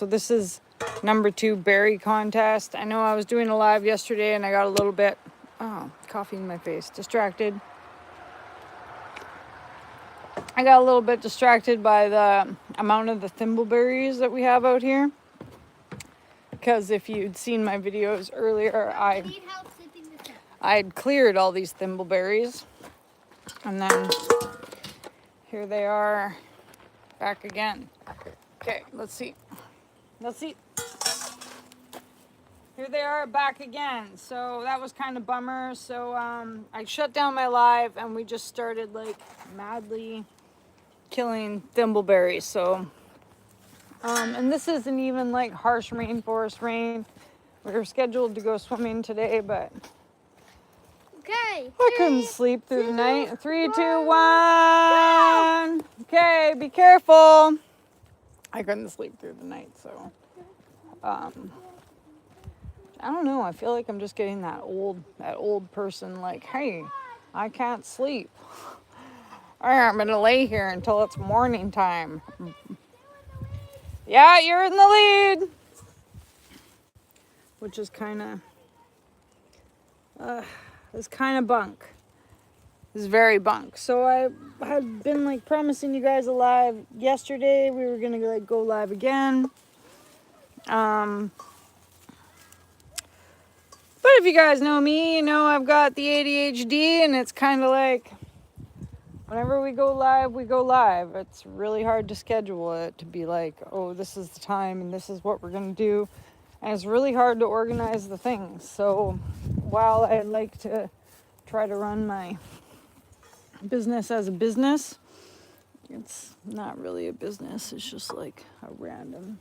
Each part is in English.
So this is number 2 berry contest. I know I was doing a live yesterday and I got a little bit, coffee in my face, distracted. I got a little bit distracted by the amount of the thimbleberries that we have out here. Because if you'd seen my videos earlier, I'd cleared all these thimbleberries. And then here they are back again. Okay, let's see. Here they are back again. So that was kind of bummer. So I shut down my live and we just started like madly killing thimbleberries. So and this isn't even like harsh rainforest rain. We were scheduled to go swimming today, but okay, I couldn't sleep through the night. 3, 2, 1. Okay, be careful. I couldn't sleep through the night, so I don't know. I feel like I'm just getting that old person like, hey, I can't sleep. I'm gonna lay here until it's morning time. Yeah, you're in the lead. Which is kind of bunk. It's very bunk. So I had been like promising you guys a live yesterday. We were gonna like go live again. But if you guys know me, you know I've got the ADHD, and it's kind of like whenever we go live, we go live. It's really hard to schedule it to be like, oh, this is the time and this is what we're gonna do. And it's really hard to organize the things. So while I like to try to run my business as a business, it's not really a business. It's just like a random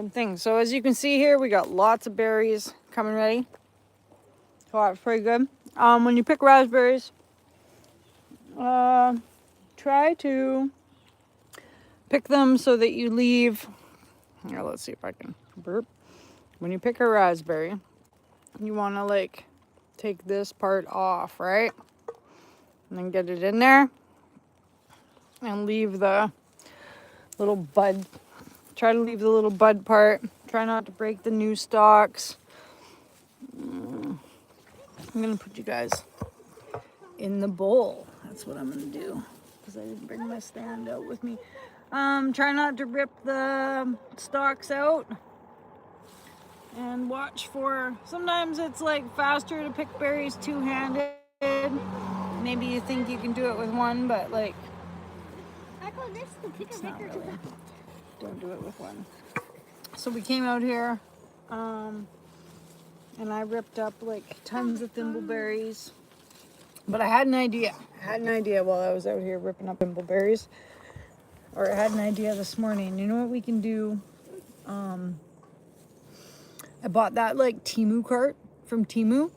thing. So as you can see here, we got lots of berries coming ready. So that's pretty good. When you pick raspberries, try to pick them so that you leave. Here, let's see if I can burp. When you pick a raspberry, you want to like take this part off, right? And then get it in there and leave the little bud. Try to leave the little bud part. Try not to break the new stalks. I'm gonna put you guys in the bowl. That's what I'm gonna do, because I didn't bring my stand out with me. Try not to rip the stalks out. And watch for, sometimes it's like faster to pick berries two-handed. Maybe you think you can do it with one, but like, I call this to pick it's a not record. really. Don't do it with one. So we came out here, and I ripped up like tons of thimbleberries. But I had an idea. While I was out here ripping up thimbleberries. Or I had an idea this morning. You know what we can do? I bought that like Temu cart from Temu,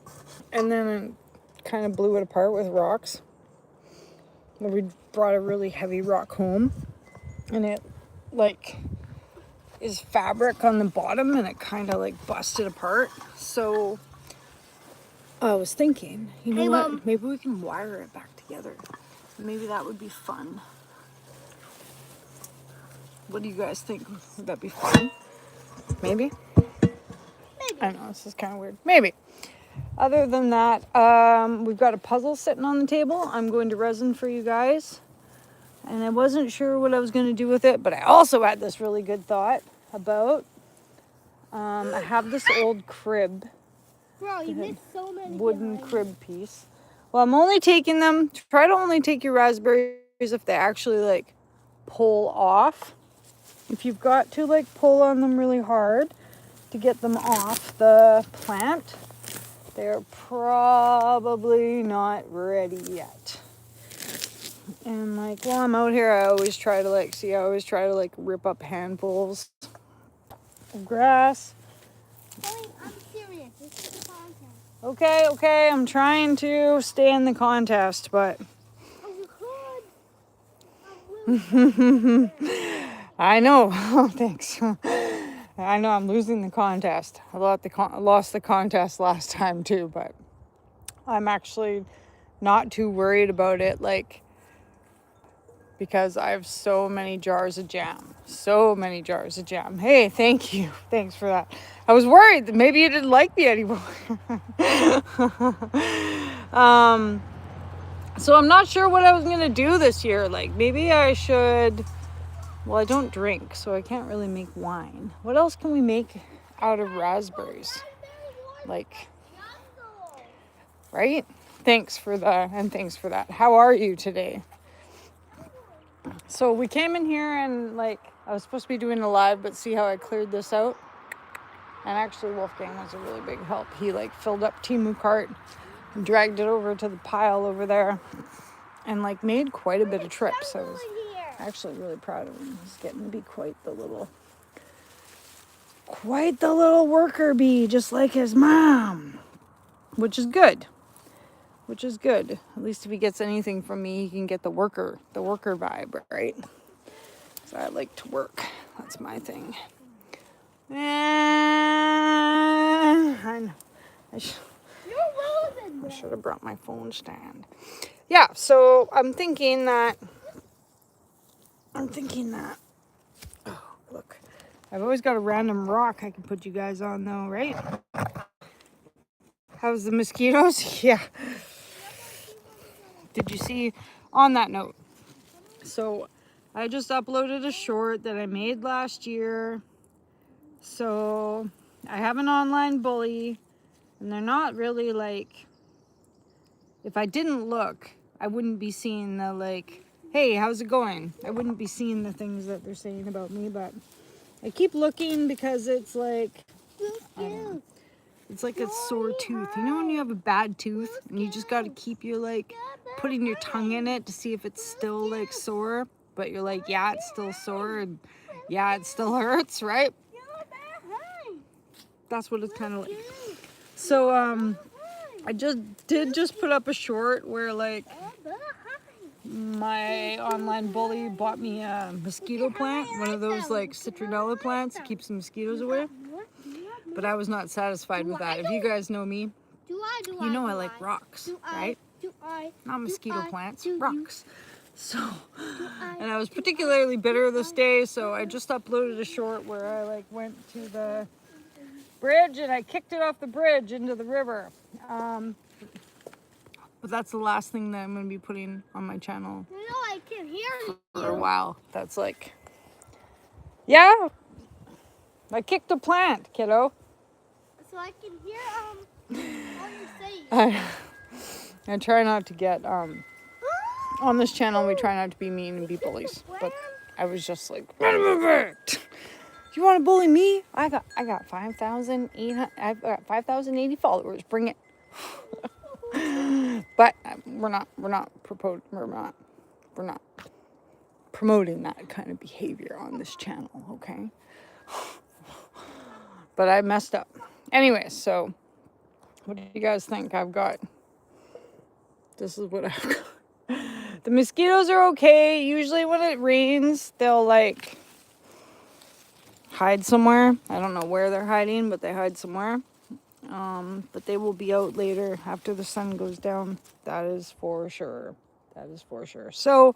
and then I kind of blew it apart with rocks. We brought a really heavy rock home, and it like is fabric on the bottom, and it kind of like busted apart. So I was thinking, you know what? Mom. Maybe we can wire it back together. Maybe that would be fun. What do you guys think? Would that be fun? Maybe? I know, this is kind of weird. Maybe. Other than that, we've got a puzzle sitting on the table. I'm going to resin for you guys. And I wasn't sure what I was going to do with it, but I also had this really good thought about, I have this old crib. Bro, you missed so many Wooden crib piece. Well, I'm only taking them, try to only take your raspberries if they actually like pull off. If you've got to like pull on them really hard to get them off the plant, they're probably not ready yet. And like while I'm out here, I always try to like rip up handfuls of grass. I'm serious. This is a contest. Okay, I'm trying to stay in the contest, but Oh, you could. I know. Thanks. I know I'm losing the contest. I lost the contest last time too, but I'm actually not too worried about it, like, because I have so many jars of jam. So many jars of jam. Hey, thank you. Thanks for that. I was worried that maybe you didn't like me anymore. So I'm not sure what I was going to do this year. Like, maybe I should... Well, I don't drink, so I can't really make wine. What else can we make out of raspberries? Like, right? Thanks for that, and thanks for that. How are you today? So we came in here and, like, I was supposed to be doing a live, but see how I cleared this out? And actually Wolfgang was a really big help. He, like, filled up Timu cart and dragged it over to the pile over there and, like, made quite a bit of trips. I was actually really proud of him. He's getting to be quite the little worker bee, just like his mom, which is good. At least if he gets anything from me, he can get the worker vibe, right? So I like to work. That's my thing. I should have brought my phone stand. Yeah, so I'm thinking that. Oh, look. I've always got a random rock I can put you guys on, though, right? How's the mosquitoes? Yeah. Did you see? On that note, so I just uploaded a short that I made last year. So I have an online bully, and they're not really like, if I didn't look, I wouldn't be seeing the, like, hey, how's it going? I wouldn't be seeing the things that they're saying about me, but I keep looking because it's like, I don't know. It's like a sore tooth. You know when you have a bad tooth and you just got to keep your, like, putting your tongue in it to see if it's still, like, sore, but you're like, yeah, it's still sore, and yeah, it still hurts, right? That's what it's kind of like. So I just put up a short where, like, my online bully bought me a mosquito plant, one of those, like, citronella plants that keeps the mosquitoes away. But I was not satisfied with that. If you guys know me, you know I like rocks, right? Not mosquito plants, rocks. So, and I was particularly bitter this day, so I just uploaded a short where I, like, went to the bridge and I kicked it off the bridge into the river. But that's the last thing that I'm going to be putting on my channel I can hear you. for a while. That's like, yeah, I kicked a plant, kiddo. So I can hear all you're saying. I try not to get on this channel. We try not to be mean and be bullies. But I was just like, you want to bully me? I got 5,800. I've got 5,080 followers. Bring it. But we're not promoting that kind of behavior on this channel, okay? But I messed up. Anyway, so what do you guys think? This is what I've got. The mosquitoes are okay. Usually when it rains, they'll, like, hide somewhere. I don't know where they're hiding, but they hide somewhere. But they will be out later after the sun goes down. That is for sure. So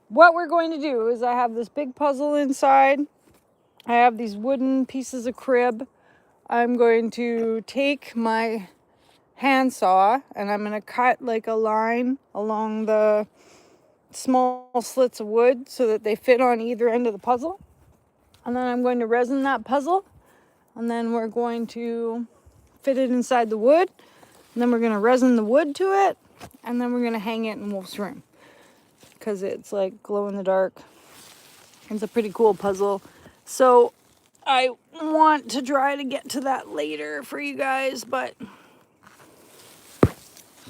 what we're going to do is I have this big puzzle inside. I have these wooden pieces of crib. I'm going to take my handsaw and I'm going to cut, like, a line along the small slits of wood so that they fit on either end of the puzzle. And then I'm going to resin that puzzle. And then we're going to fit it inside the wood. And then we're going to resin the wood to it. And then we're going to hang it in Wolf's room. Because it's, like, glow in the dark. It's a pretty cool puzzle. So I want to try to get to that later for you guys. But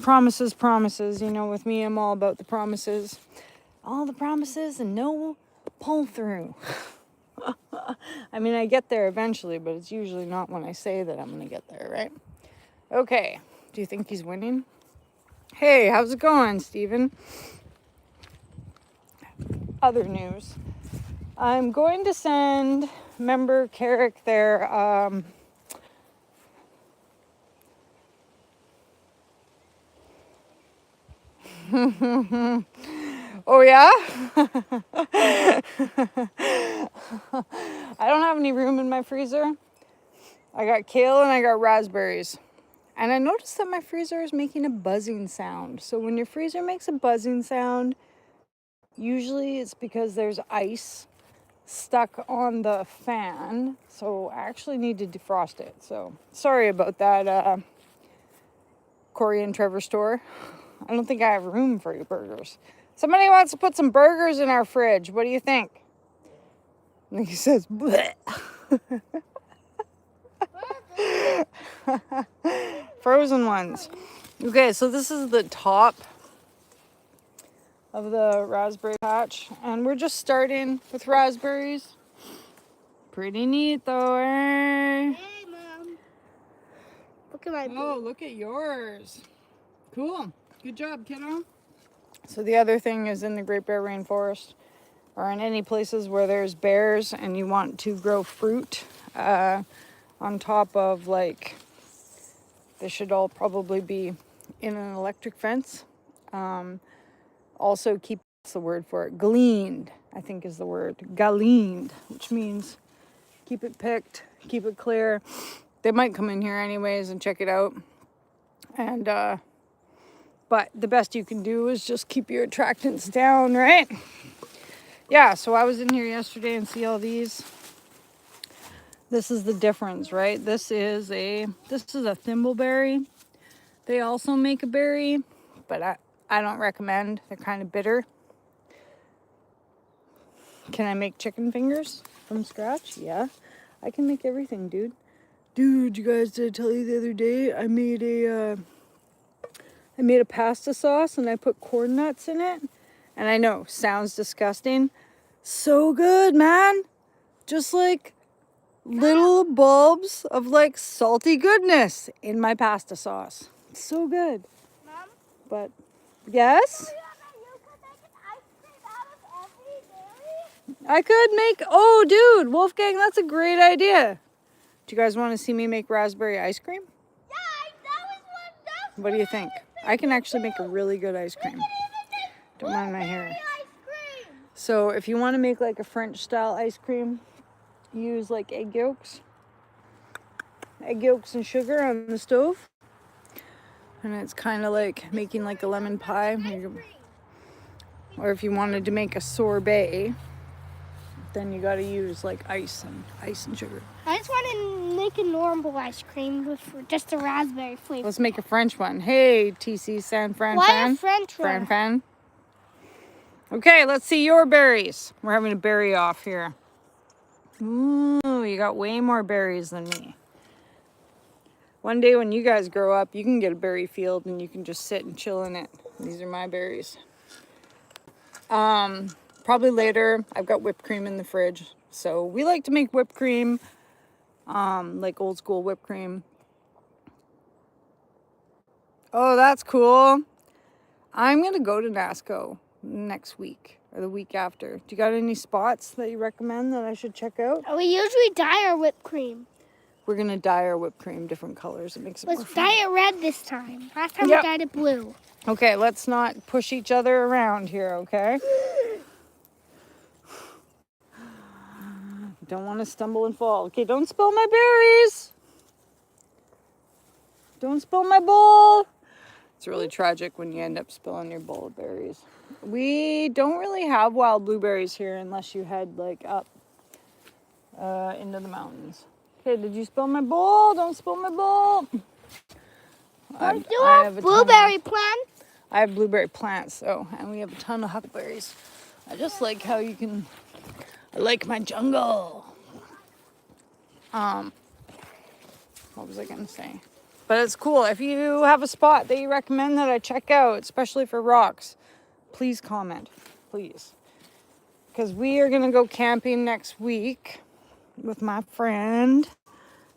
promises. You know, with me, I'm all about the promises. All the promises and no pull through. I mean, I get there eventually, but it's usually not when I say that I'm going to get there, right? Okay. Do you think he's winning? Hey, how's it going, Steven? Other news. I'm going to send member Carrick their Oh, yeah? I don't have any room in my freezer. I got kale and I got raspberries. And I noticed that my freezer is making a buzzing sound. So when your freezer makes a buzzing sound, usually it's because there's ice stuck on the fan. So I actually need to defrost it. So sorry about that, Corey and Trevor store. I don't think I have room for your burgers. Somebody wants to put some burgers in our fridge. What do you think? And he says, bleh. Frozen ones. Okay, so this is the top of the raspberry patch. And we're just starting with raspberries. Pretty neat though, eh? Hey, Mom. Look at my Oh, look at yours. Cool. Good job, kiddo. So the other thing is in the Great Bear Rainforest or in any places where there's bears and you want to grow fruit on top of, like, they should all probably be in an electric fence. Also keep, what's the word for it? Gleaned, I think is the word. Gleaned, which means keep it picked, keep it clear. They might come in here anyways and check it out. And, but the best you can do is just keep your attractants down, right? Yeah, so I was in here yesterday and see all these. This is the difference, right? This is a thimbleberry. They also make a berry, but I don't recommend. They're kind of bitter. Can I make chicken fingers from scratch? Yeah, I can make everything, dude. Dude, you guys, did I tell you the other day I made a pasta sauce and I put corn nuts in it? And I know, sounds disgusting. So good, man. Just like little bulbs of like salty goodness in my pasta sauce. It's so good. Mom? But yes, You could make an ice cream out of every berry? I could make, oh dude, Wolfgang, that's a great idea. Do you guys want to see me make raspberry ice cream? Yeah, that was What do you think? I can actually make a really good ice cream. Don't mind my hair. ice cream. So if you want to make like a French style ice cream, use like egg yolks and sugar on the stove. And it's kind of like making like a lemon pie. Or if you wanted to make a sorbet, then you got to use like ice and sugar. I just want to make a normal ice cream with just a raspberry flavor. Let's make a French one. Hey, TC San Fran Why fan. a French one? Fran fan. Okay, let's see your berries. We're having a berry off here. Ooh, you got way more berries than me. One day when you guys grow up, you can get a berry field and you can just sit and chill in it. These are my berries. Probably later. I've got whipped cream in the fridge. So we like to make whipped cream, like old school whipped cream. Oh, that's cool. I'm going to go to NASCO next week or the week after. Do you got any spots that you recommend that I should check out? We usually dye our whipped cream. We're going to dye our whipped cream different colors. It makes it more Let's fun. dye it red this time. Last time Yep. we dyed it blue. Okay, let's not push each other around here, okay? Don't want to stumble and fall. Okay, don't spill my berries. Don't spill my bowl. It's really tragic when you end up spilling your bowl of berries. We don't really have wild blueberries here unless you head like up into the mountains. Okay, did you spill my bowl? Don't spill my bowl. We do have blueberry plants. I have blueberry plants, so, and we have a ton of huckleberries. I just like how you can, I like my jungle. What was I gonna say? But it's cool. If you have a spot that you recommend that I check out, especially for rocks, please comment, please. Because we are gonna go camping next week with my friend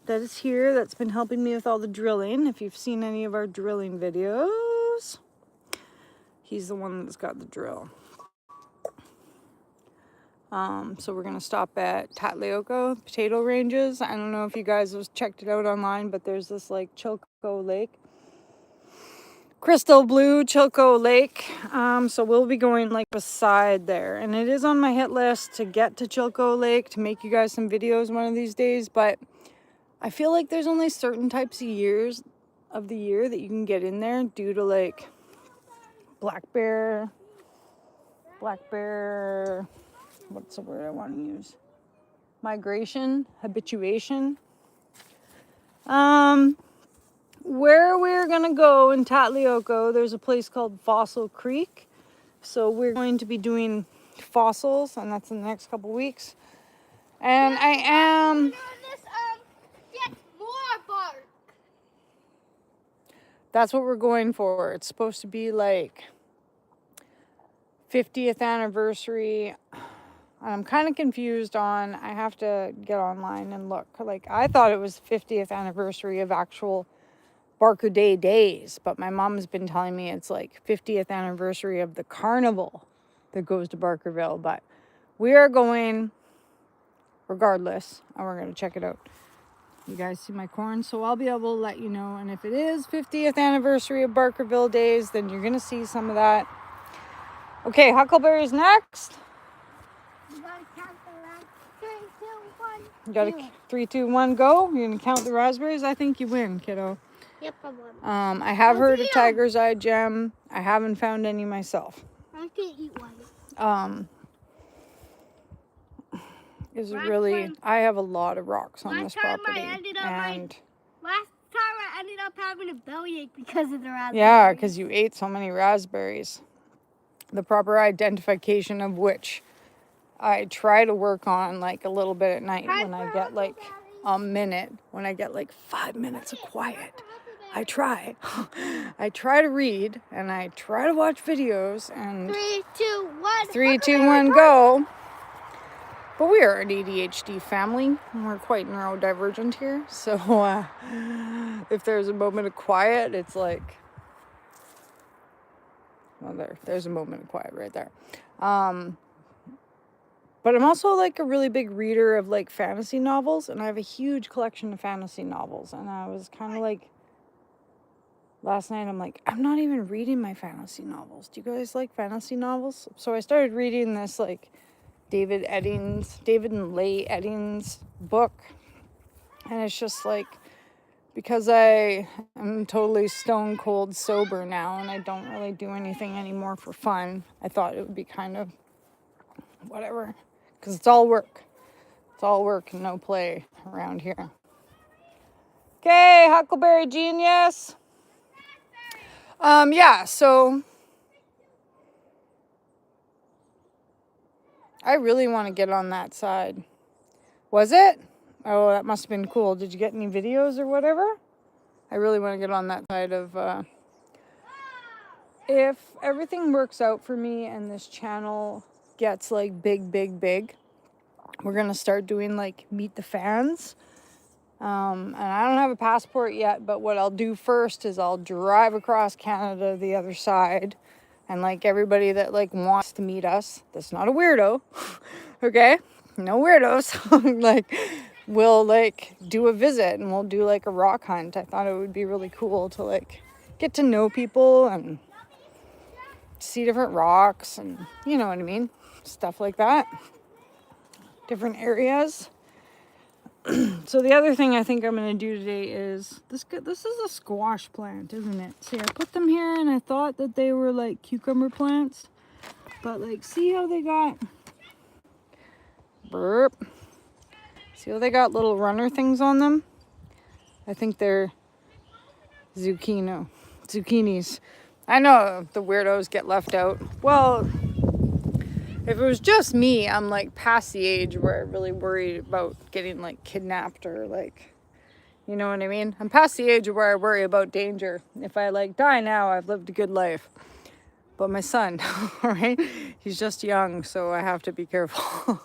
that is here, that's been helping me with all the drilling. If you've seen any of our drilling videos, he's the one that's got the drill. So we're gonna stop at Tatleoko Potato Ranges. I don't know if you guys have checked it out online, but there's this like Chilco Lake. crystal blue Chilco Lake. So we'll be going like beside there, and it is on my hit list to get to Chilco Lake to make you guys some videos one of these days. But I feel like there's only certain types of years of the year that you can get in there due to like black bear, what's the word I want to use? Migration, habituation. Where we're gonna go in Tatlioco, there's a place called Fossil Creek. So we're going to be doing fossils, and that's in the next couple weeks. And I am. Get more bark. That's what we're going for. It's supposed to be like 50th anniversary. I'm kind of confused on. I have to get online and look. Like I thought it was 50th anniversary of actual Barker Day days, but my mom's been telling me it's like 50th anniversary of the carnival that goes to Barkerville. But we are going regardless, and we're going to check it out. You guys see my corn, so I'll be able to let you know. And if it is 50th anniversary of Barkerville days, then you're going to see some of that. Okay, huckleberries next. You gotta count the last 3, 2, 1. You got to 3, 2, 1, go. You're going to count the raspberries. I think you win, kiddo. Yep, I won. I have heard of Tiger's Eye Gem. I haven't found any myself. I can eat one. Is it really? I have a lot of rocks on this property. Last time I ended up having a bellyache because of the raspberries. Yeah, because you ate so many raspberries. The proper identification of which I try to work on like a little bit at night when I get like a minute, when I get like 5 minutes of quiet. I try to read and I try to watch videos and 3, 2, 1. 3, 2, 1, go. But we are an ADHD family, and we're quite neurodivergent here. So if there's a moment of quiet, it's like, well, there's a moment of quiet right there. But I'm also like a really big reader of like fantasy novels, and I have a huge collection of fantasy novels. And I was kind of like, last night, I'm like, I'm not even reading my fantasy novels. Do you guys like fantasy novels? So I started reading this like David and Leigh Eddings book. And it's just like, because I am totally stone cold sober now and I don't really do anything anymore for fun, I thought it would be kind of whatever. Because it's all work. It's all work and no play around here. Okay, Huckleberry Genius. Yeah, so I really want to get on that side. Was it? Oh, that must have been cool. Did you get any videos or whatever? I really want to get on that side of, if everything works out for me and this channel gets like big, we're going to start doing like Meet the Fans. And I don't have a passport yet, but what I'll do first is I'll drive across Canada to the other side. And like everybody that like wants to meet us, that's not a weirdo, okay? No weirdos. Like we'll like do a visit and we'll do like a rock hunt. I thought it would be really cool to like get to know people and see different rocks and you know what I mean? Stuff like that. Different areas. So the other thing I think I'm going to do today is, this is a squash plant, isn't it? See, I put them here and I thought that they were like cucumber plants. But like, see how they got, burp. See how they got little runner things on them? I think they're zucchinis. I know the weirdos get left out. Well, if it was just me, I'm like past the age where I really worried about getting like kidnapped or like, you know what I mean? I'm past the age where I worry about danger. If I like die now, I've lived a good life. But my son, all right, he's just young, so I have to be careful.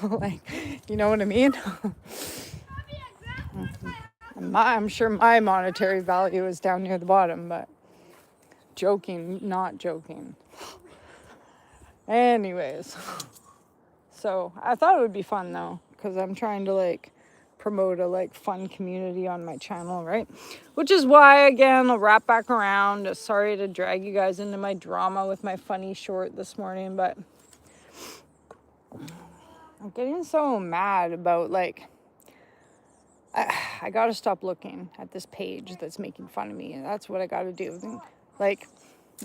Like, you know what I mean? I'm sure my monetary value is down near the bottom, but joking, not joking. Anyways, so I thought it would be fun though, because I'm trying to like promote a like fun community on my channel, right? Which is why, again, I'll wrap back around. Sorry to drag you guys into my drama with my funny short this morning, but I'm getting so mad about like, I gotta stop looking at this page that's making fun of me. That's what I gotta do. Like,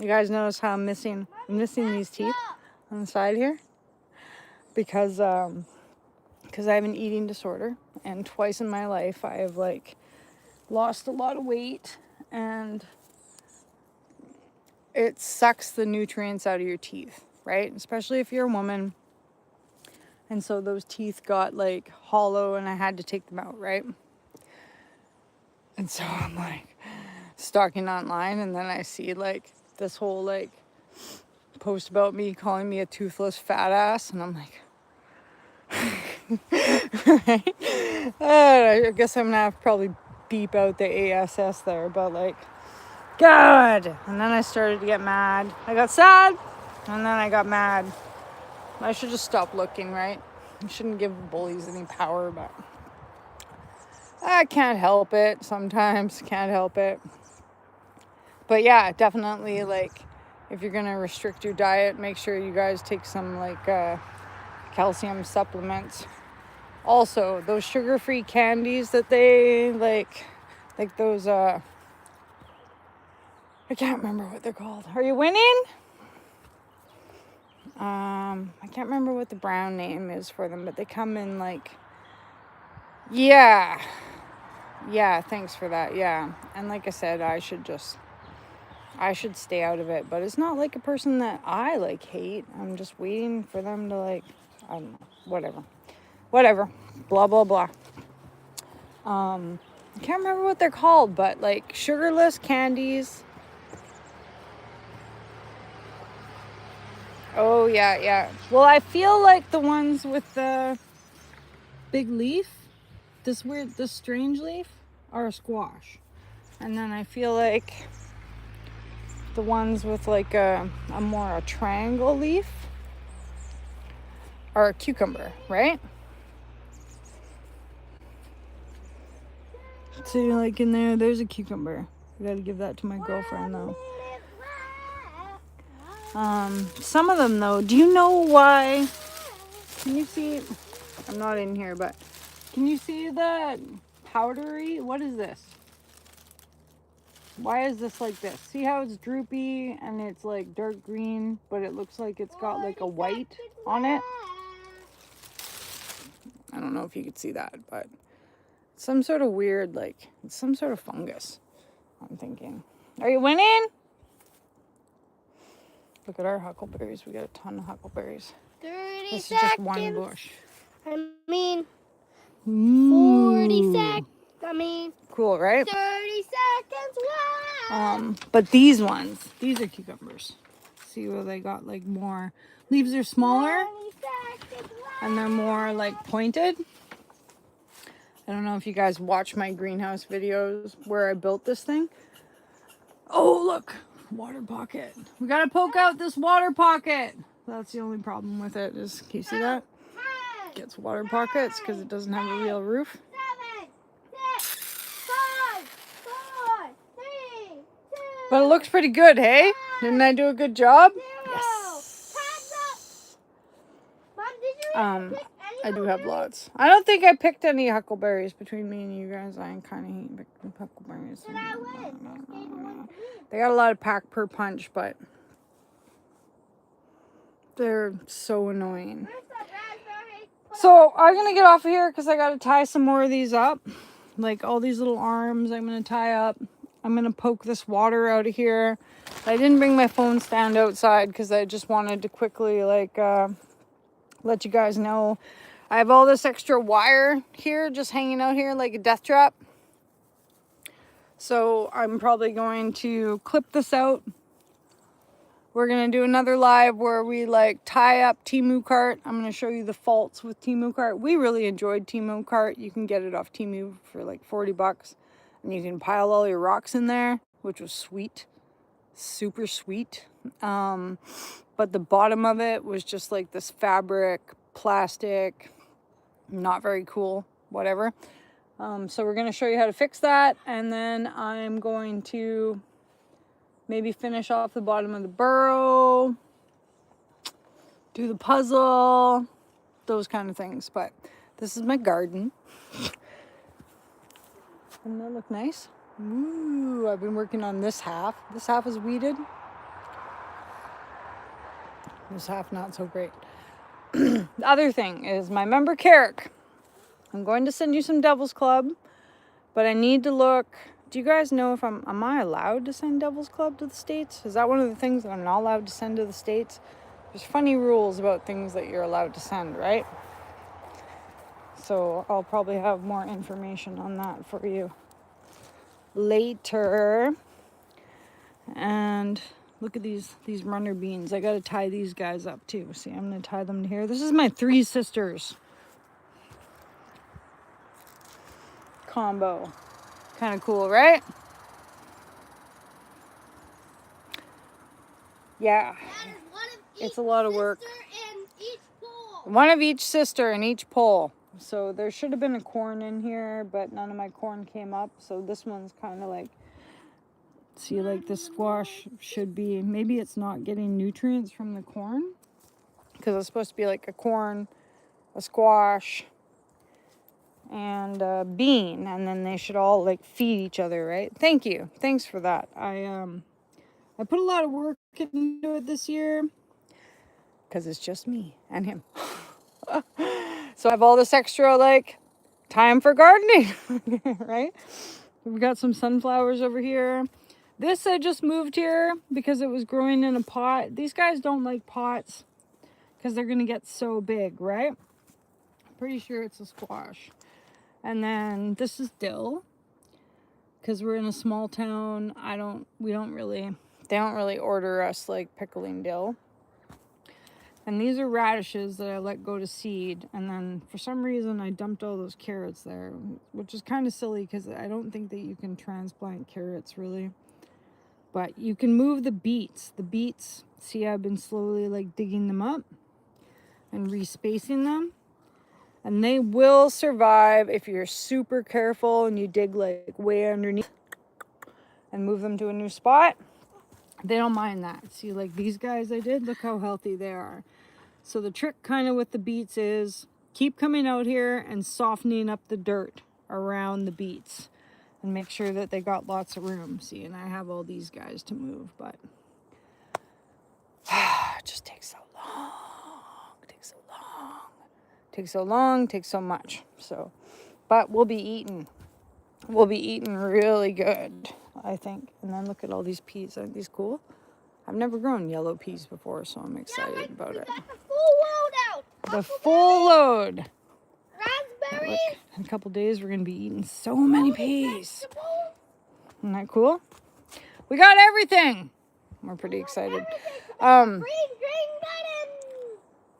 you guys notice how I'm missing these teeth on the side here? Because I have an eating disorder, and twice in my life I have like lost a lot of weight, and it sucks the nutrients out of your teeth, right? Especially if you're a woman. And so those teeth got like hollow and I had to take them out, right? And so I'm like stalking online, and then I see like this whole like post about me calling me a toothless fat ass, and I'm like, right? I guess I'm gonna have to probably beep out the ASS there, but like, God. And then I started to get mad. I got sad, and then I got mad. I should just stop looking, right? I shouldn't give bullies any power, but I can't help it sometimes. Can't help it. But yeah, definitely, like, if you're gonna restrict your diet, make sure you guys take some like calcium supplements. Also, those sugar-free candies that they like those I can't remember what they're called. Are you winning? I can't remember what the brown name is for them, but they come in like, yeah, thanks for that. Yeah. And like I said, I should stay out of it, but it's not like a person that I like hate. I'm just waiting for them to like, I don't know, whatever, blah, blah, blah. I can't remember what they're called, but like sugarless candies. Oh yeah. Well, I feel like the ones with the big leaf, this strange leaf, are a squash. And then I feel like the ones with like a triangle leaf are a cucumber, right? So like in there's a cucumber. I gotta give that to my girlfriend though. Some of them though, do you know why? Can you see? I'm not in here, but can you see that powdery? What is this? Why is this like this? See how it's droopy and it's like dark green, but it looks like it's got like a white on it? I don't know if you could see that, but some sort of weird, like, it's some sort of fungus, I'm thinking. Are you winning? Look at our huckleberries. We got a ton of huckleberries. 30 this seconds. is just one bush. 40 seconds. Cool, right? 30 seconds. Wow. But these ones, these are cucumbers. See where they got like more leaves are smaller and they're more like pointed. I don't know if you guys watch my greenhouse videos where I built this thing. Oh, look, water pocket. We gotta poke out this water pocket. That's the only problem with it is, can you see that? It gets water pockets because it doesn't have a real roof. 7, 6, 5, 4, 3, 2. But it looks pretty good, hey? Didn't I do a good job? 0. Yes. Time's up. Mom, did you pick any I do have lots. I don't think I picked any huckleberries between me and you guys. I kind of hate picking huckleberries. Did I win? They got a lot of pack per punch, but they're so annoying. Where's that raspberry? So I'm going to get off of here because I got to tie some more of these up. Like all these little arms I'm going to tie up. I'm going to poke this water out of here. I didn't bring my phone stand outside because I just wanted to quickly like let you guys know. I have all this extra wire here just hanging out here like a death trap. So I'm probably going to clip this out. We're going to do another live where we like tie up Temu Cart. I'm going to show you the faults with Temu Cart. We really enjoyed Temu Cart. You can get it off Temu for like $40. And you can pile all your rocks in there, which was sweet. Super sweet. But the bottom of it was just like this fabric, plastic, not very cool, whatever. So we're going to show you how to fix that. And then I'm going to maybe finish off the bottom of the burrow, do the puzzle, those kind of things. But this is my garden. Doesn't that look nice? Ooh, I've been working on this half. This half is weeded. This half not so great. The other thing is my member Carrick. I'm going to send you some Devil's Club, but I need to look. Do you guys know if am I allowed to send Devil's Club to the States? Is that one of the things that I'm not allowed to send to the States? There's funny rules about things that you're allowed to send, right? So I'll probably have more information on that for you later. And look at these runner beans. I got to tie these guys up too. See, I'm going to tie them here. This is my three sisters combo. Kind of cool, right? Yeah. It's a lot of work. One of each sister in each pole. So there should have been a corn in here, but none of my corn came up. So this one's kind of like, see, like the squash should be, maybe it's not getting nutrients from the corn, because it's supposed to be like a corn, a squash, and a bean, and then they should all like feed each other, right? Thank you. Thanks for that. I put a lot of work into it this year because it's just me and him. So I have all this extra like time for gardening, right? We've got some sunflowers over here. This I just moved here because it was growing in a pot. These guys don't like pots because they're gonna get so big, right? I'm pretty sure it's a squash. And then this is dill, because we're in a small town. They don't really order us like pickling dill. And these are radishes that I let go to seed. And then for some reason I dumped all those carrots there, which is kind of silly because I don't think that you can transplant carrots really. But you can move the beets. The beets, see, I've been slowly like digging them up and respacing them. And they will survive if you're super careful and you dig like way underneath and move them to a new spot. They don't mind that. See, like these guys I did, look how healthy they are. So the trick kind of with the beets is keep coming out here and softening up the dirt around the beets and make sure that they got lots of room. See, and I have all these guys to move, but it just takes so long. Takes so long, takes so much. So, but we'll be eating really good, I think. And then look at all these peas. Aren't these cool? I've never grown yellow peas before, so I'm excited about it. Got the full load out. The full load. Raspberries. Look, in a couple days, we're going to be eating so many peas. Isn't that cool? We got everything. We're pretty excited.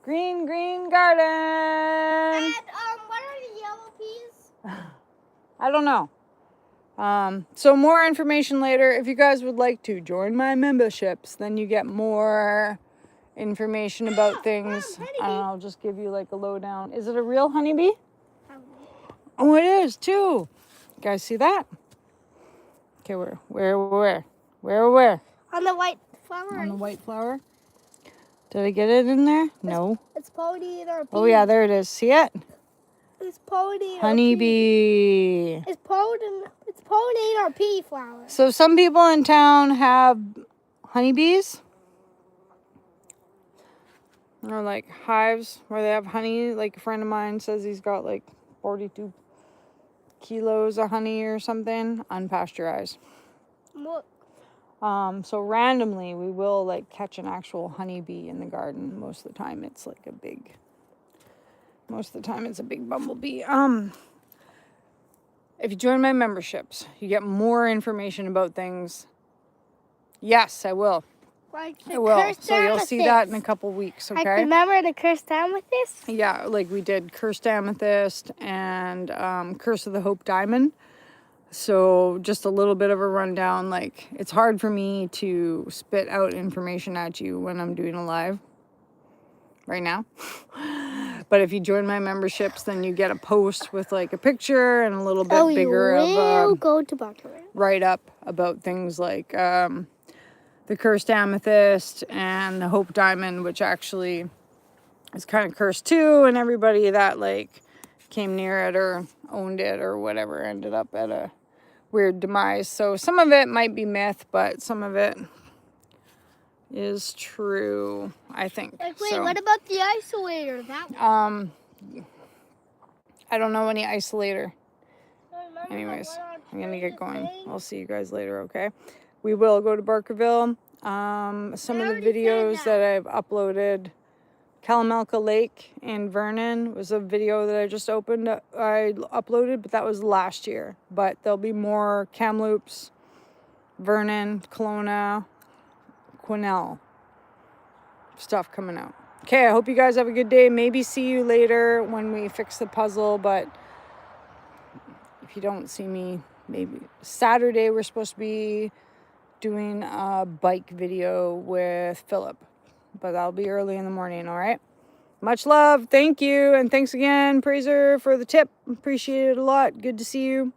Green garden. And what are the yellow peas? I don't know. So more information later. If you guys would like to join my memberships, then you get more information about things. I'll just give you like a lowdown. Is it a real honeybee? Oh, it is too. You guys see that? Okay, where? On the white flower. On the white flower. Did I get it in there? No. It's pollinating our pea. Oh yeah, there it is. See it? It's pollinating Honeybee. It's pollinating our pea flower. So some people in town have honeybees. Or like hives where they have honey. Like a friend of mine says he's got like 42 kilos of honey or something, unpasteurized. Look. So randomly we will like catch an actual honeybee in the garden. Most of the time it's like a big bumblebee. If you join my memberships, you get more information about things. Yes, I will. Like I will. So you'll see that in a couple weeks, okay? Like, remember the cursed amethyst? Yeah, like we did Cursed Amethyst and Curse of the Hope Diamond. So just a little bit of a rundown. Like, it's hard for me to spit out information at you when I'm doing a live right now. But if you join my memberships, then you get a post with like a picture and a little bit Oh, you bigger of will go to Barkerville. write up about things like the cursed amethyst and the hope diamond, which actually is kind of cursed too. And everybody that like came near it or owned it or whatever ended up at a weird demise. So some of it might be myth, but some of it is true, I think. Like, wait, so, what about the isolator? That one. I don't know any isolator. Remember the Anyways, one on I'm gonna get going. train? I'll see you guys later, okay? We will go to Barkerville. Some of the already said videos that. that I've uploaded, Kalamalka Lake in Vernon was a video that I just uploaded, but that was last year. But there'll be more Kamloops, Vernon, Kelowna, Quesnel stuff coming out. Okay, I hope you guys have a good day. Maybe see you later when we fix the puzzle, but if you don't see me, maybe Saturday we're supposed to be doing a bike video with Philip, but that'll be early in the morning. All right, much love, thank you, and thanks again, Praiser, for the tip. Appreciate it a lot. Good to see you.